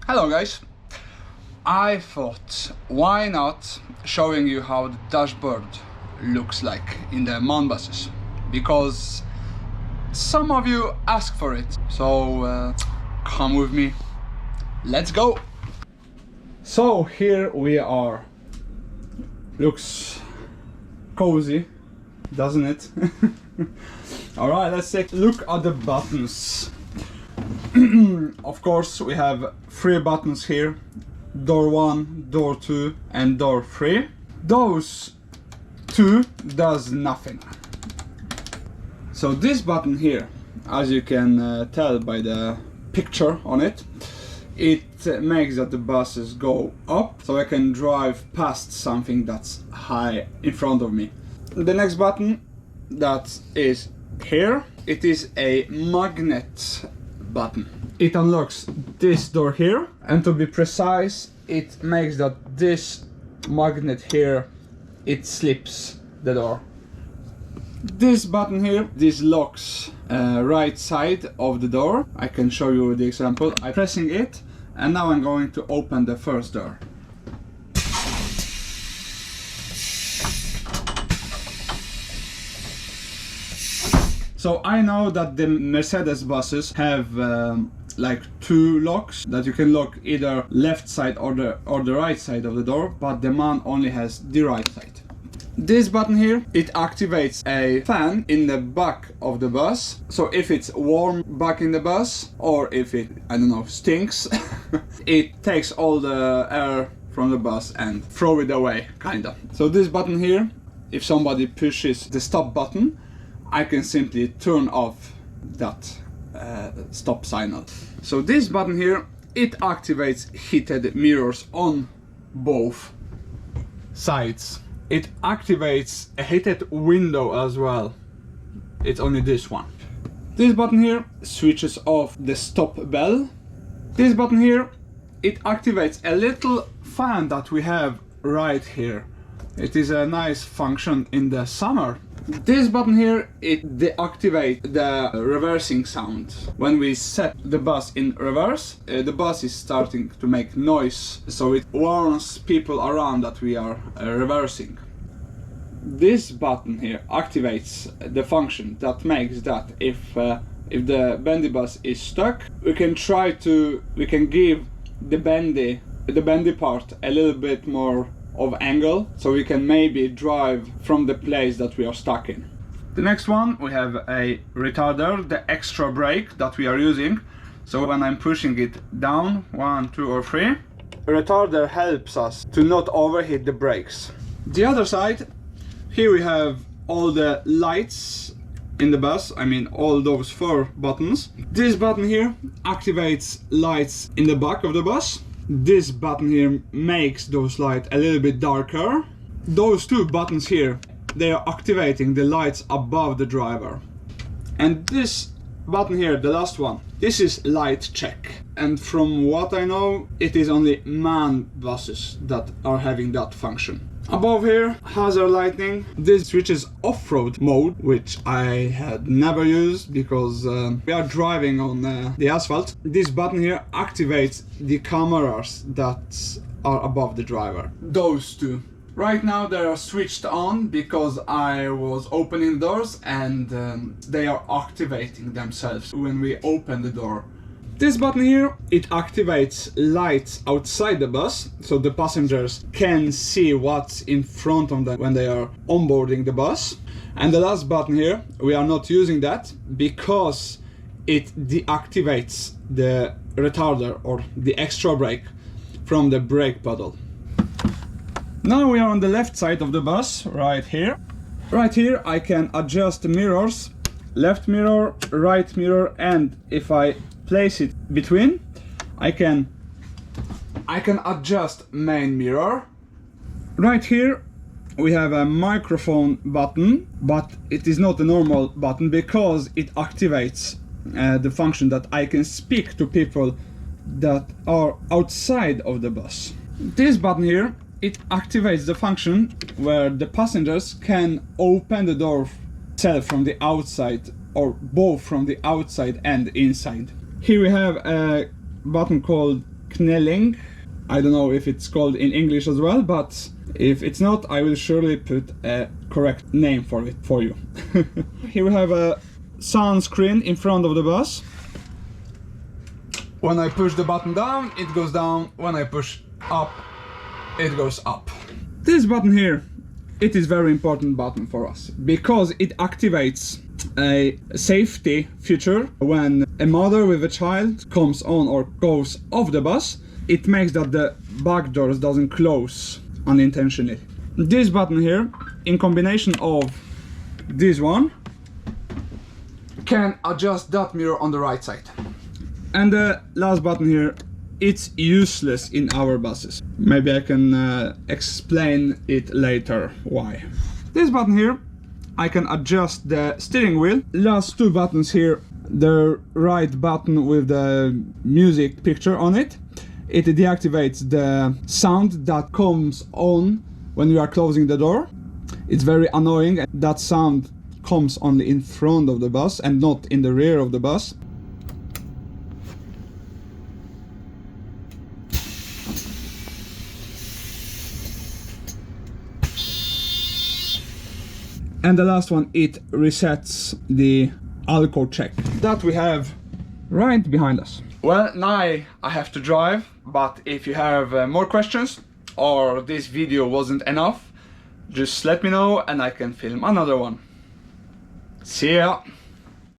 Hello guys, I thought why not showing you how the dashboard looks like in the MAN buses, because some of you ask for it, so come with me, let's go. So here we are. Looks cozy, doesn't it? Alright, let's take a look at the buttons. Of course, we have 3 buttons here: door 1, door 2 and door 3. Those 2 does nothing. So this button here, as you can tell by the picture on it, it makes that the buses go up, so I can drive past something that's high in front of me. The next button that is here, it is a magnet button. It unlocks this door here, and to be precise, it makes that this magnet here, it slips the door. This button here, this locks right side of the door. I can show you the example. I'm pressing it, and now I'm going to open the first door. So I know that the Mercedes buses have like 2 locks that you can lock either left side or the right side of the door, but the MAN only has the right side. This button here, it activates a fan in the back of the bus. So if it's warm back in the bus, or if it, I don't know, stinks, it takes all the air from the bus and throw it away, kinda. So this button here, if somebody pushes the stop button, I can simply turn off that stop signal. So this button here, it activates heated mirrors on both sides. It activates a heated window as well. It's only this one. This button here switches off the stop bell. This button here, it activates a little fan that we have right here. It is a nice function in the summer. This button here, it deactivates the reversing sound. When we set the bus in reverse, the bus is starting to make noise, so it warns people around that we are reversing. This button here activates the function that makes that if the bendy bus is stuck, we can give the bendy part a little bit more of angle, so we can maybe drive from the place that we are stuck in. The next one, we have a retarder, the extra brake that we are using. So when I'm pushing it down, 1, 2 or 3, the retarder helps us to not overheat the brakes. The other side, here we have all the lights in the bus, I mean all those 4 buttons. This button here activates lights in the back of the bus. This button here makes those lights a little bit darker. Those 2 buttons here, they are activating the lights above the driver. And this button here, the last one, this is light check. And from what I know, it is only MAN buses that are having that function. Above here, hazard lighting. This switches off-road mode, which I had never used because we are driving on the asphalt. This button here activates the cameras that are above the driver. Those 2. Right now they are switched on because I was opening doors, and they are activating themselves when we open the door. This button here, it activates lights outside the bus, so the passengers can see what's in front of them when they are onboarding the bus. And the last button here, we are not using that because it deactivates the retarder or the extra brake from the brake pedal. Now we are on the left side of the bus, right here. Right here I can adjust the mirrors, left mirror, right mirror, and if I place it between, I can adjust main mirror. Right here we have a microphone button, but it is not a normal button because it activates the function that I can speak to people that are outside of the bus. This button here, it activates the function where the passengers can open the door themselves from the outside, or both from the outside and inside. Here we have a button called signaling. I don't know if it's called in English as well, but if it's not, I will surely put a correct name for it for you. Here we have a sound screen in front of the bus. When I push the button down, it goes down. When I push up, it goes up. This button here, it is very important button for us because it activates a safety feature when a mother with a child comes on or goes off the bus. It makes that the back doors doesn't close unintentionally. This button here, in combination of this one, can adjust that mirror on the right side. And the last button here, it's useless in our buses. Maybe I can explain it later why. This button here, I can adjust the steering wheel. Last two buttons here, the right button with the music picture on it, it deactivates the sound that comes on when you are closing the door. It's very annoying. That sound comes only in front of the bus and not in the rear of the bus. And the last one, it resets the alcohol check that we have right behind us. Well, now I have to drive, but if you have more questions or this video wasn't enough, just let me know and I can film another one. See ya!